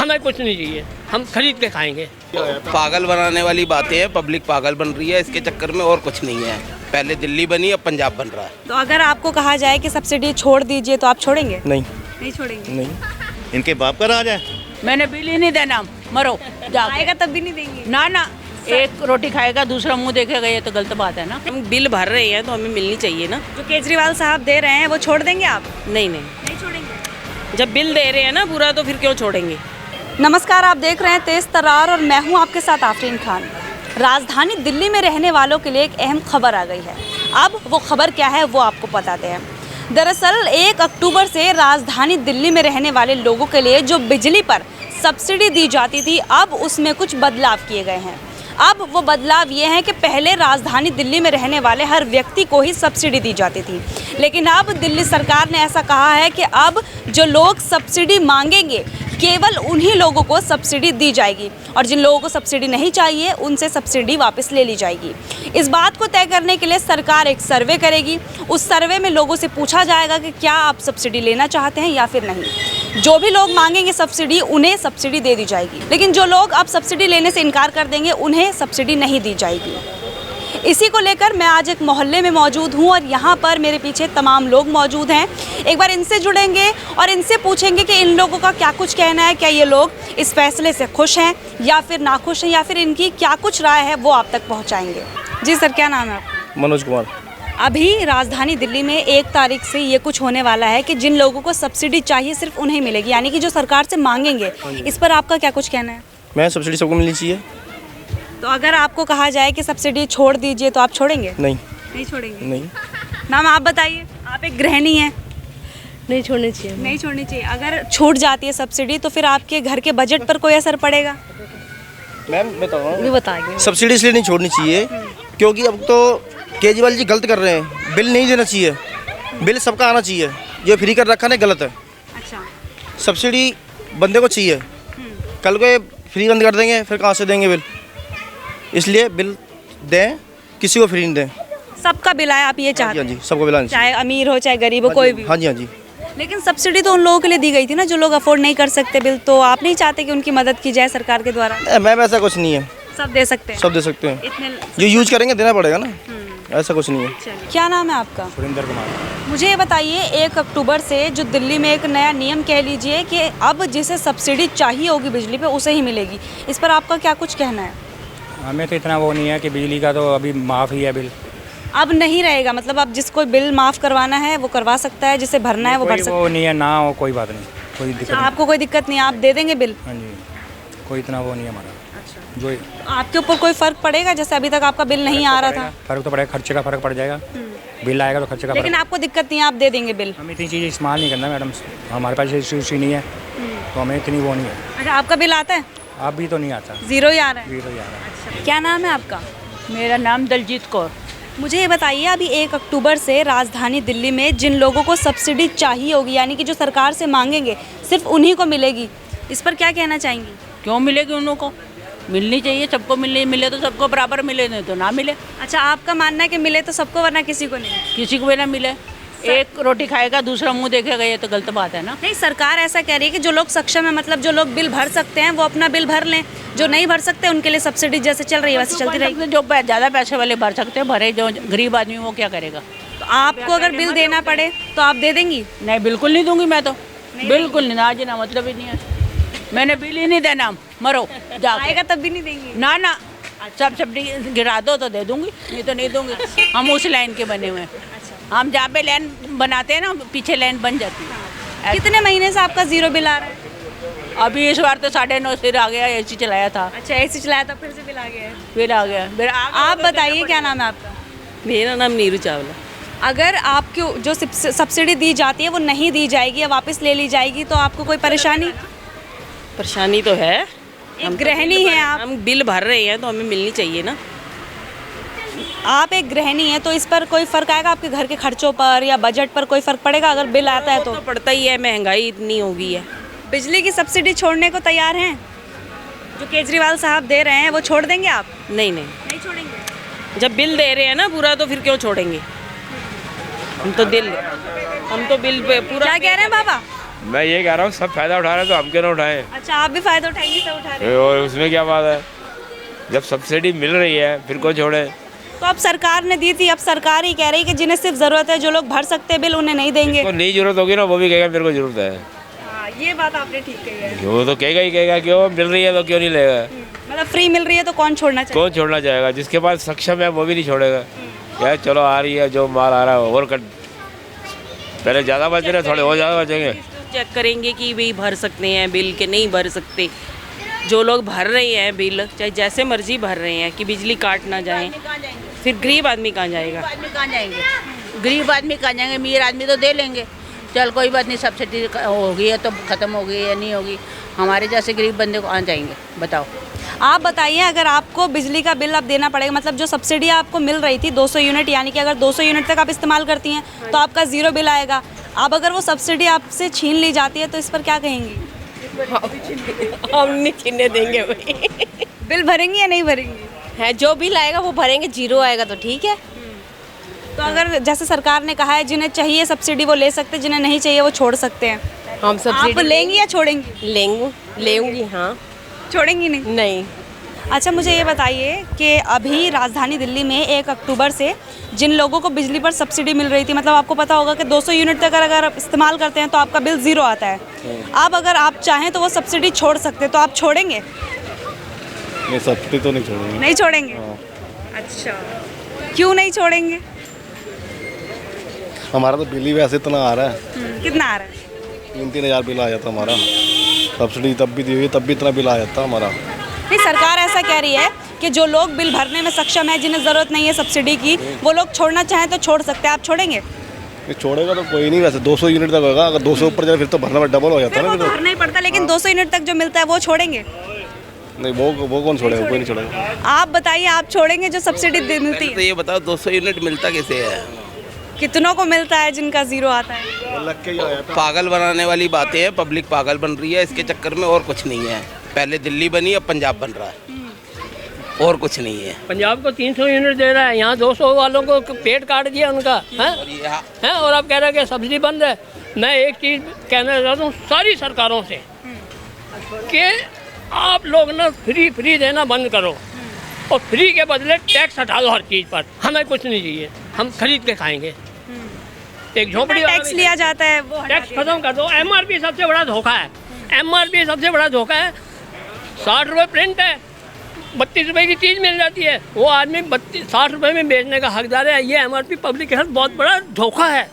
हमें कुछ नहीं चाहिए, हम खरीद के खाएंगे। पागल बनाने वाली बातें हैं, पब्लिक पागल बन रही है इसके चक्कर में, और कुछ नहीं है। पहले दिल्ली बनी, अब पंजाब बन रहा है। तो अगर आपको कहा जाए कि सब्सिडी छोड़ दीजिए तो आप छोड़ेंगे? नहीं छोड़ेंगे। नहीं। इनके बाप का राज है। मैंने बिल ही नहीं देना, मरो आएगा तब भी नहीं देंगे? ना एक रोटी खाएगा दूसरा मुंह देखेगा, ये तो गलत बात है ना। हम बिल भर रहे हैं तो हमें मिलनी चाहिए ना। जो केजरीवाल साहब दे रहे हैं वो छोड़ देंगे आप? नहीं छोड़ेंगे। जब बिल दे रहे हैं ना पूरा, तो फिर क्यों छोड़ेंगे। नमस्कार, आप देख रहे हैं तेज तर्रार और मैं हूं आपके साथ आफरीन खान। राजधानी दिल्ली में रहने वालों के लिए एक अहम खबर आ गई है। अब वो खबर क्या है वो आपको बताते हैं। दरअसल 1 अक्टूबर से राजधानी दिल्ली में रहने वाले लोगों के लिए जो बिजली पर सब्सिडी दी जाती थी, अब उसमें कुछ बदलाव किए गए हैं। अब वो बदलाव ये है कि पहले राजधानी दिल्ली में रहने वाले हर व्यक्ति को ही सब्सिडी दी जाती थी, लेकिन अब दिल्ली सरकार ने ऐसा कहा है कि अब जो लोग सब्सिडी मांगेंगे केवल उन्हीं लोगों को सब्सिडी दी जाएगी और जिन लोगों को सब्सिडी नहीं चाहिए उनसे सब्सिडी वापस ले ली जाएगी। इस बात को तय करने के लिए सरकार एक सर्वे करेगी। उस सर्वे में लोगों से पूछा जाएगा कि क्या आप सब्सिडी लेना चाहते हैं या फिर नहीं। जो भी लोग मांगेंगे सब्सिडी, उन्हें सब्सिडी दे दी जाएगी, लेकिन जो लोग अब सब्सिडी लेने से इनकार कर देंगे उन्हें सब्सिडी नहीं दी जाएगी। इसी को लेकर मैं आज एक मोहल्ले में मौजूद हूं और यहाँ पर मेरे पीछे तमाम लोग मौजूद हैं। एक बार इनसे जुड़ेंगे और इनसे पूछेंगे कि इन लोगों का क्या कुछ कहना है, क्या ये लोग इस फैसले से खुश हैं या फिर नाखुश हैं, या फिर इनकी क्या कुछ राय है वो आप तक पहुँचाएंगे। जी सर, क्या नाम है आपका? मनोज कुमार। अभी राजधानी दिल्ली में 1 तारीख से ये कुछ होने वाला है कि जिन लोगों को सब्सिडी चाहिए सिर्फ उन्हें मिलेगी, यानी कि जो सरकार से मांगेंगे। इस पर आपका क्या कुछ कहना है? मैं सब्सिडी सबको मिलनी चाहिए। तो अगर आपको कहा जाए कि सब्सिडी छोड़ दीजिए तो आप छोड़ेंगे? नहीं छोड़ेंगे। नहीं। मैम आप बताइए, आप एक गृहिणी हैं। नहीं छोड़नी चाहिए। नहीं छोड़नी चाहिए। अगर छूट जाती है सब्सिडी तो फिर आपके घर के बजट पर कोई असर पड़ेगा? मैम बताओ, बताएंगे। सब्सिडी इसलिए नहीं छोड़नी चाहिए क्योंकि अब तो केजरीवाल जी गलत कर रहे हैं। बिल नहीं देना चाहिए, बिल सबका आना चाहिए। जो फ्री कर रखा है गलत है। अच्छा। सब्सिडी बंदे को चाहिए, कल को फ्री बंद कर देंगे फिर कहाँ से देंगे बिल। इसलिए बिल दें, किसी को फ्री नहीं दें। सबका बिल आए आप ये चाहते हैं? हाँ जी, सबको बिल आना चाहिए, चाहे अमीर हो चाहे गरीब हो, कोई भी। हाँ जी। लेकिन सब्सिडी तो उन लोगों के लिए दी गई थी ना जो लोग अफोर्ड नहीं कर सकते बिल, तो आप नहीं चाहते कि उनकी मदद की जाए सरकार के द्वारा? मैम ऐसा कुछ नहीं है, सब दे सकते हैं। सब दे सकते हैं। इतने जो यूज करेंगे देना पड़ेगा ना, ऐसा कुछ नहीं है। क्या नाम है आपका? सुरेंद्र कुमार। मुझे ये बताइए, 1 अक्टूबर से जो दिल्ली में एक नया नियम कह लीजिए कि अब जिसे सब्सिडी चाहिए होगी बिजली पे उसे ही मिलेगी, इस पर आपका क्या कुछ कहना है? हमें तो इतना वो नहीं है कि बिजली का तो अभी माफ़ ही है बिल। अब नहीं रहेगा, मतलब अब जिसको बिल माफ़ करवाना है वो करवा सकता है, जिसे भरना है वो भर सकता है? वो नहीं है ना, वो कोई बात नहीं, कोई दिक्कत नहीं। आपको कोई दिक्कत नहीं, आप दे देंगे बिल? हाँ जी, कोई इतना वो नहीं है हमारा। अच्छा। जो आपके ऊपर कोई फ़र्क पड़ेगा? जैसे अभी तक आपका बिल नहीं आ रहा था। फ़र्क तो पड़ेगा, खर्चे का फ़र्क पड़ जाएगा। बिल आएगा तो खर्चे का। लेकिन आपको दिक्कत नहीं है, आप दे देंगे बिल? हमें इतनी चीज़ें इस्तेमाल नहीं करना मैडम, हमारे पास इशू नहीं है तो हमें इतनी वो नहीं है। अच्छा, आपका बिल आता है? आप भी तो नहीं आता, 0 ही आ रहा है। 0 ही आ रहा है। अच्छा, क्या नाम है आपका? मेरा नाम दलजीत कौर। मुझे ये बताइए, अभी 1 अक्टूबर से राजधानी दिल्ली में जिन लोगों को सब्सिडी चाहिए होगी, यानी कि जो सरकार से मांगेंगे सिर्फ उन्हीं को मिलेगी, इस पर क्या कहना चाहेंगी? क्यों मिलेगी उन लोगों को? मिलनी चाहिए, सबको मिले तो सबको बराबर मिले, नहीं तो ना मिले। अच्छा, आपका मानना है कि मिले तो सबको वरना किसी को नहीं? किसी को भी ना मिले। एक रोटी खाएगा दूसरा मुंह देखेगा, ये तो गलत बात है ना। नहीं, सरकार ऐसा कह रही है कि जो लोग सक्षम है, मतलब जो लोग बिल भर सकते हैं वो अपना बिल भर लें, जो नहीं भर सकते उनके लिए सब्सिडी जैसे चल रही है वैसे चलती रहेगी। जो ज़्यादा पैसे वाले भर सकते हैं भरे, जो गरीब आदमी वो क्या करेगा? तो आपको अगर बिल देना पड़े तो आप दे देंगी? नहीं, बिल्कुल नहीं दूंगी मैं तो, बिल्कुल नहीं। ना जी ना, मतलब ही नहीं है। मैंने बिल ही नहीं देना, मरो आएगा तब भी नहीं देंगी? ना सब्सिडी गिरा दो तो दे दूंगी, नहीं तो नहीं दूंगी। हम उस लाइन के बने हुए हैं। हम जहाँ पे लाइन बनाते हैं ना, पीछे लाइन बन जाती है। कितने महीने से आपका 0 बिल आ रहा है? अभी इस बार तो 9.5 सिर आ गया, एसी चलाया था। अच्छा, एसी चलाया था, फिर से बिल आ गया है? फिर आ गया। आप बताइए, क्या नाम है आपका? मेरा नाम नीरू चावला। अगर आपको जो सब्सिडी दी जाती है वो नहीं दी जाएगी या वापस ले ली जाएगी तो आपको कोई परेशानी? परेशानी तो है, एक गृहिणी हैं आप। हम बिल भर रहे हैं तो हमें मिलनी चाहिए ना। आप एक गृहिणी हैं तो इस पर कोई फ़र्क आएगा आपके घर के खर्चों पर या बजट पर कोई फ़र्क पड़ेगा अगर बिल आता है तो? पड़ता ही है, महंगाई इतनी हो गई है। बिजली की सब्सिडी छोड़ने को तैयार हैं? जो केजरीवाल साहब दे रहे हैं वो छोड़ देंगे आप? नहीं छोड़ेंगे। जब बिल दे रहे हैं ना पूरा, तो फिर क्यों छोड़ेंगे। हम तो बिल पे पूरा। क्या कह रहे हैं बाबा? मैं ये कह रहा हूँ सब फायदा उठा रहे हैं तो हम क्यों ना उठाएं। अच्छा, आप भी फायदा उठाएंगे, सब उठा रहे हैं। और उसमें क्या बात है, जब सब्सिडी मिल रही है फिर को छोड़े। तो अब सरकार ने दी थी, अब सरकार ही कह रही है कि जिन्हें सिर्फ ज़रूरत है, जो लोग भर सकते हैं बिल, उन्हें नहीं देंगे। तो नहीं जरूरत होगी ना, वो भी कहेगा मेरे को जरूरत है। हाँ, ये बात आपने ठीक कही है। वो तो कहेगा ही कहेगा, क्यों मिल रही है तो क्यों नहीं लेगा। मतलब फ्री मिल रही है तो कौन छोड़ना चाहिए? कौन छोड़ना चाहेगा, जिसके पास सक्षम है वो भी नहीं छोड़ेगा। यार चलो आ रही है, जो माल आ रहा है और कर, पहले ज़्यादा बच रहे थोड़े और ज़्यादा बचेंगे। चेक करेंगे कि भाई भर सकते हैं बिल के नहीं भर सकते। जो लोग भर रहे हैं बिल, चाहे जैसे मर्जी भर रहे हैं कि बिजली काट ना जाए, फिर गरीब आदमी कहाँ जाएगा? आदमी कहाँ जाएंगे? गरीब आदमी कहाँ जाएंगे? अमीर आदमी तो दे लेंगे, चल कोई बात नहीं, सब्सिडी होगी है तो ख़त्म हो गई या नहीं होगी। हमारे जैसे गरीब बंदे को कहाँ जाएंगे बताओ। आप बताइए, अगर आपको बिजली का बिल अब देना पड़ेगा, मतलब जो सब्सिडी आपको मिल रही थी 200 यूनिट, यानी कि अगर 200 यूनिट तक आप इस्तेमाल करती हैं तो आपका ज़ीरो बिल आएगा। अब अगर वो सब्सिडी आपसे छीन ली जाती है तो इस पर क्या कहेंगी? हम नहीं छीनने देंगे भाई। बिल भरेंगी या नहीं भरेंगी? है जो बिल आएगा वो भरेंगे, जीरो आएगा तो ठीक है। तो अगर जैसे सरकार ने कहा है जिन्हें चाहिए सब्सिडी वो ले सकते हैं, जिन्हें नहीं चाहिए वो छोड़ सकते हैं, हम आप लेंगी या छोड़ेंगी? लेंगी। हाँ, छोड़ेंगी नहीं? नहीं। अच्छा, मुझे ये बताइए कि अभी राजधानी दिल्ली में 1 अक्टूबर से जिन लोगों को बिजली पर सब्सिडी मिल रही थी, मतलब आपको पता होगा कि 200 यूनिट तक अगर आप इस्तेमाल करते हैं तो आपका बिल ज़ीरो आता है। अब अगर आप चाहें तो वो सब्सिडी छोड़ सकते हैं, तो आप छोड़ेंगे? नहीं, सब्सिडी तो नहीं छोड़ेंगे। नहीं छोड़ेंगे? अच्छा, क्यों नहीं छोड़ेंगे? हमारा तो बिल ही वैसे इतना आ रहा है। कितना आ रहा है? 3-3 हज़ार बिल आ जाता हमारा। सब्सिडी तब भी दी हुई, तब भी इतना बिल आ जाता हमारा। नहीं, सरकार ऐसा कह रही है कि जो लोग बिल भरने में सक्षम है, जिन्हें ज़रूरत नहीं है सब्सिडी की, वो लोग छोड़ना चाहें तो छोड़ सकते हैं। आप छोड़ेंगे? ये छोड़ेगा तो कोई नहीं, वैसे 200 यूनिट तक होगा। अगर 200 ऊपर जाए फिर तो भरना डबल हो जाता है फिर ना। वो तो भरना ही पड़ता है, लेकिन 200 यूनिट तक जो मिलता है वो छोड़ेंगे? नहीं, वो कौन छोड़ेगा? कोई नहीं छोड़ेगा। आप बताइए, आप छोड़ेंगे जो सब्सिडी मिलती तो है? ये बताओ 200 यूनिट मिलता कैसे है? कितनों को मिलता है जिनका ज़ीरो आता है? लग के ही आया था। पागल बनाने वाली बातें हैं, पब्लिक पागल बन रही है इसके चक्कर में, और कुछ नहीं है। पहले दिल्ली बनी, अब पंजाब बन रहा है, और कुछ नहीं है। पंजाब को 300 यूनिट दे रहा है, यहाँ 200 वालों को पेट काट दिया उनका है। और आप कह रहे हैं कि सब्सिडी बंद है। मैं एक चीज़ कहना चाहता हूँ सारी सरकारों से कि आप लोग ना फ्री देना बंद करो और फ्री के बदले टैक्स हटा दो हर चीज़ पर। हमें कुछ नहीं चाहिए, हम खरीद के खाएंगे। एक झोपड़ी टैक्स लिया जाता है वो टैक्स खत्म कर दो। MRP सबसे बड़ा धोखा है। MRP सबसे बड़ा धोखा है। 60 रुपये प्रिंट है, 32 रुपये की चीज़ मिल जाती है, वो आदमी 60 रुपये में बेचने का हकदार है। ये MRP पब्लिक के साथ बहुत बड़ा धोखा है।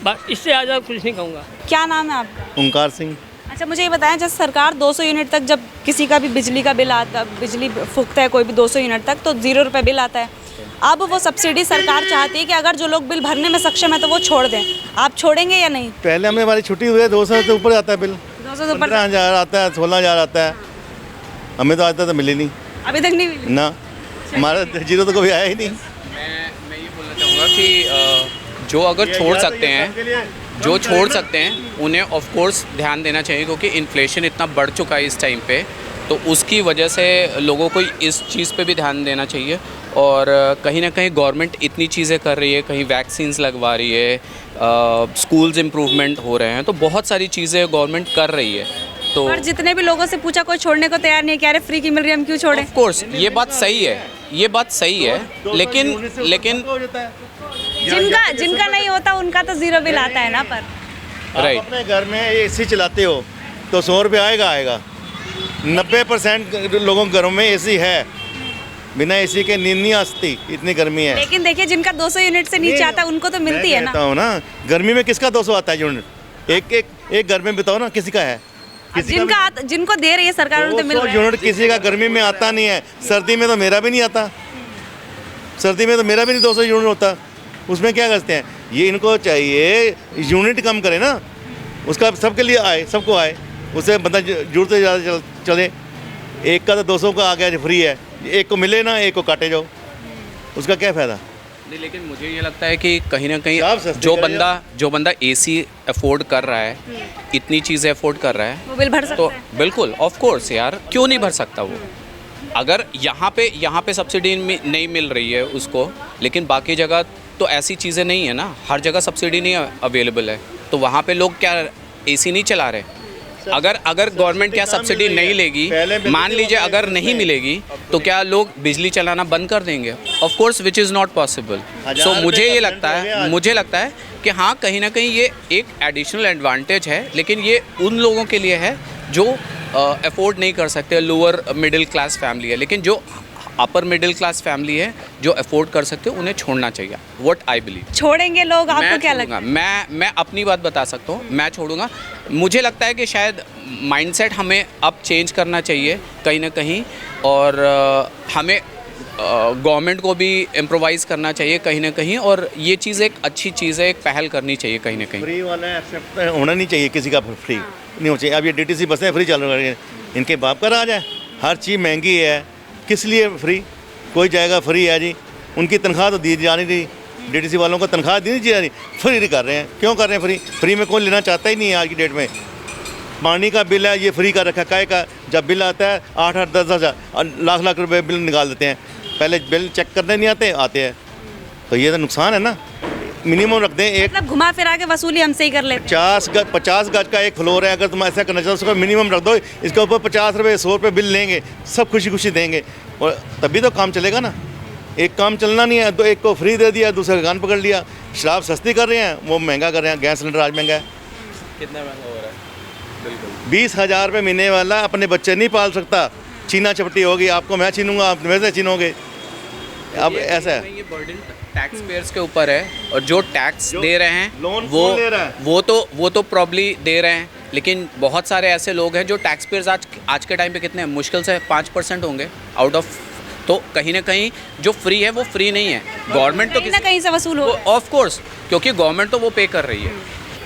बस इससे ज़्यादा कुछ नहीं कहूँगा। क्या नाम है आपका? ओंकार सिंह। अच्छा, मुझे ये बताएं, जैसे सरकार 200 यूनिट तक जब किसी का भी बिजली का बिल आता, बिजली फूकता है कोई भी 200 यूनिट तक, तो 0 रुपये बिल आता है। अब वो सब्सिडी सरकार चाहती है कि अगर जो लोग बिल भरने में सक्षम है तो वो छोड़ दें। आप छोड़ेंगे या नहीं? पहले हमें हमारी छुट्टी हुई है, 200 से ऊपर जाता है बिल। 200 से ऊपर 15,000 आता है, 16,000 आता है। हमें तो आता तो मिली नहीं अभी तक नहीं मिली ना, हमारा जीरो तो कभी आया ही नहीं। मैं ये बोलना चाहूँगा कि जो अगर छोड़ सकते हैं, जो छोड़ सकते हैं उन्हें ऑफ कोर्स ध्यान देना चाहिए, क्योंकि इन्फ्लेशन इतना बढ़ चुका है इस टाइम पे, तो उसकी वजह से लोगों को इस चीज़ पे भी ध्यान देना चाहिए। और कहीं ना कहीं गवर्नमेंट इतनी चीज़ें कर रही है, कहीं वैक्सीन्स लगवा रही है, स्कूल्स इम्प्रूवमेंट हो रहे हैं, तो बहुत सारी चीज़ें गवर्नमेंट कर रही है। तो और जितने भी लोगों से पूछा कोई छोड़ने को तैयार नहीं है, कह रहे फ्री की मिल रही है, हम क्यों छोड़ें? ऑफ कोर्स ये बात सही है, ये बात सही है, लेकिन जिनका नहीं होता उनका तो 0 बिल आता है ना। पर आप अपने घर में AC चलाते हो तो 100 रुपये आएगा। 90% लोगों के घरों में AC है, बिना AC के नींद नहीं आती, इतनी गर्मी है। लेकिन देखिए, जिनका 200 यूनिट से नीचे आता है उनको तो मिलती है ना। गर्मी में किसका 200 आता है यूनिट? एक घर में बताओ ना, किसी का है? जिनको दे रही है सरकार उनको तो मिल रहा है। यूनिट किसी का गर्मी में आता नहीं है। सर्दी में तो मेरा भी नहीं आता, सर्दी में तो मेरा भी नहीं 200 यूनिट होता। उसमें क्या करते हैं? ये इनको चाहिए यूनिट कम करे ना, उसका सबके लिए आए, सबको आए, उससे बंदा जरूरत से ज़्यादा चले। एक का तो 200 का आ गया फ्री है, एक को मिले ना, एक को काटे जाओ, उसका क्या फ़ायदा? नहीं, लेकिन मुझे ये लगता है कि कहीं ना कहीं जो बंदा AC अफोर्ड कर रहा है, इतनी चीज़ें अफोर्ड कर रहा है, वो बिल भर सकता तो है। बिल्कुल ऑफ कोर्स यार, क्यों नहीं भर सकता वो? अगर यहाँ पे सब्सिडी नहीं मिल रही है उसको, लेकिन बाकी जगह तो ऐसी चीज़ें नहीं है ना, हर जगह सब्सिडी नहीं अवेलेबल है, तो वहाँ पे लोग क्या एसी नहीं चला रहे। अगर गवर्नमेंट क्या सब्सिडी नहीं लेगी, मान लीजिए अगर नहीं मिलेगी, तो क्या लोग बिजली चलाना बंद कर देंगे? Of course which is not possible. So मुझे लगता है कि हाँ, कहीं ना कहीं ये एक एडिशनल एडवांटेज है, लेकिन ये उन लोगों के लिए है जो अफोर्ड नहीं कर सकते, लोअर मिडिल क्लास फैमिली है। लेकिन जो अपर मिडिल क्लास फैमिली है, जो अफोर्ड कर सकते हो, उन्हें छोड़ना चाहिए। What I believe. छोड़ेंगे लोग? आपको क्या लगता है? मैं अपनी बात बता सकता हूँ, मैं छोड़ूंगा। मुझे लगता है कि शायद माइंडसेट हमें अब चेंज करना चाहिए कहीं ना कहीं, और हमें गवर्नमेंट को भी इम्प्रोवाइज़ करना चाहिए कहीं ना कहीं, और ये चीज़ एक अच्छी चीज़ है, एक पहल करनी चाहिए कहीं ना कहीं। फ्री वाला एक्सेप्ट होना नहीं चाहिए, किसी का फ्री नहीं होना चाहिए। अब ये DTC बसें फ्री चालू करेंगे, इनके बाप का राज है। हर चीज़ महंगी है, किस लिए फ्री? कोई जाएगा फ्री है जी, उनकी तनख्वाह तो दी जा नहीं रही, DTC वालों को तनख्वाह दी नहीं जा रही, फ्री कर रहे हैं। क्यों कर रहे हैं फ्री? फ्री में कोई लेना चाहता ही नहीं है आज की डेट में। पानी का बिल है, ये फ्री का रखा, काय का? जब बिल आता है 8-8, 10-10 लाख रुपए बिल निकाल देते हैं। पहले बिल चेक करने नहीं आते हैं, तो ये तो नुकसान है ना। मिनिमम रख दें एक, मतलब घुमा फिरा के वसूली हमसे ही कर लेते हैं। 50 गज का एक फ्लोर है, अगर तुम ऐसा करना चाहो उसका मिनिमम रख दो, इसके ऊपर 50 रुपये 100 रुपये बिल लेंगे, सब खुशी खुशी देंगे, और तभी तो काम चलेगा ना। एक काम चलना नहीं है तो एक को फ्री दे दिया, दूसरे का कान पकड़ लिया। शराब सस्ती कर रहे हैं, वो महंगा कर रहे हैं। गैस सिलेंडर आज महंगा है, कितना महंगा हो रहा है? बिल्कुल 20,000 रुपये महीने वाला अपने बच्चे नहीं पाल सकता। छीना चपटी होगी, आपको मैं छीनूंगा, आप मेरे से छीनोगे। अब ऐसा है, ये बर्डन टैक्स पेयर्स के ऊपर है, और जो टैक्स दे रहे हैं लोन कौन ले रहा है? वो तो प्रॉब्ली दे रहे हैं, लेकिन बहुत सारे ऐसे लोग हैं जो टैक्स पेयर्स आज के टाइम पे कितने हैं? मुश्किल से 5% होंगे आउट ऑफ। तो कहीं ना कहीं जो फ्री है वो फ्री नहीं है, गवर्नमेंट तो कहीं ना कहीं से वसूल हो। ऑफ कोर्स, क्योंकि गवर्नमेंट तो वो पे कर रही है।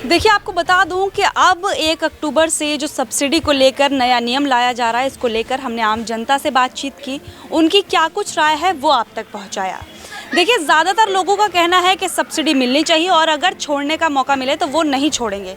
देखिए, आपको बता दूं कि अब 1 अक्टूबर से जो सब्सिडी को लेकर नया नियम लाया जा रहा है, इसको लेकर हमने आम जनता से बातचीत की, उनकी क्या कुछ राय है वो आप तक पहुंचाया। देखिए, ज़्यादातर लोगों का कहना है कि सब्सिडी मिलनी चाहिए, और अगर छोड़ने का मौका मिले तो वो नहीं छोड़ेंगे।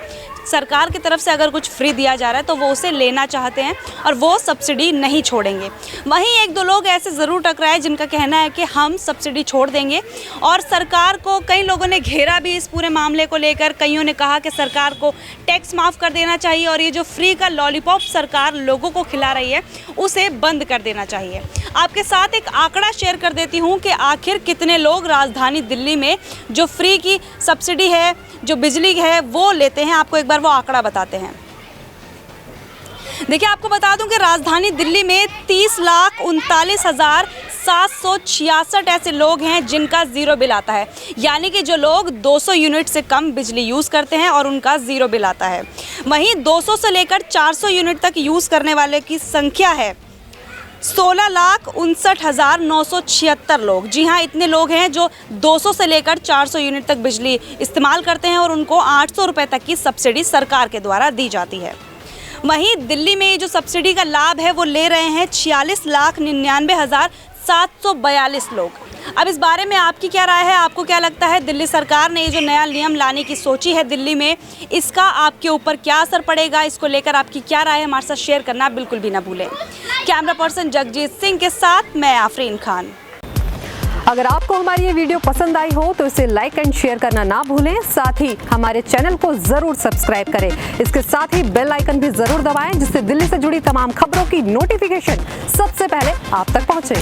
सरकार की तरफ से अगर कुछ फ्री दिया जा रहा है तो वो उसे लेना चाहते हैं, और वो सब्सिडी नहीं छोड़ेंगे। वहीं 1-2 लोग ऐसे ज़रूर टकराए जिनका कहना है कि हम सब्सिडी छोड़ देंगे, और सरकार को कई लोगों ने घेरा भी इस पूरे मामले को लेकर। कईयों ने कहा कि सरकार को टैक्स माफ़ कर देना चाहिए, और ये जो फ्री का लॉलीपॉप सरकार लोगों को खिला रही है उसे बंद कर देना चाहिए। आपके साथ एक आंकड़ा शेयर कर देती हूँ कि आखिर कितने लोग राजधानी दिल्ली में जो फ्री की सब्सिडी है, जो बिजली है, वो लेते हैं। आपको एक बार वो आंकड़ा बताते हैं। देखिए, आपको बता दूं कि राजधानी दिल्ली में 30,39,766 ऐसे लोग हैं जिनका ज़ीरो बिल आता है, यानी कि जो लोग 200 यूनिट से कम बिजली यूज़ करते हैं और उनका ज़ीरो बिल आता है। वहीं 200 से लेकर 400 यूनिट तक यूज़ करने वाले की संख्या है 16,59,976 लोग। जी हाँ, इतने लोग हैं जो 200 से लेकर 400 यूनिट तक बिजली इस्तेमाल करते हैं, और उनको 800 रुपये तक की सब्सिडी सरकार के द्वारा दी जाती है। वहीं दिल्ली में ये जो सब्सिडी का लाभ है वो ले रहे हैं 46,99,742 लोग। अब इस बारे में आपकी क्या राय है? आपको क्या लगता है, दिल्ली सरकार ने ये जो नया नियम लाने की सोची है दिल्ली में, इसका आपके ऊपर क्या असर पड़ेगा? इसको लेकर आपकी क्या राय है, हमारे साथ शेयर करना बिल्कुल भी ना भूलें। कैमरा पर्सन जगजीत सिंह के साथ मैं आफरीन खान। अगर आपको हमारी ये वीडियो पसंद आई हो तो इसे लाइक एंड शेयर करना ना भूलें। साथ ही हमारे चैनल को जरूर सब्सक्राइब करें। इसके साथ ही बेल आइकन भी जरूर दबाएं, जिससे दिल्ली से जुड़ी तमाम खबरों की नोटिफिकेशन सबसे पहले आप तक पहुंचे।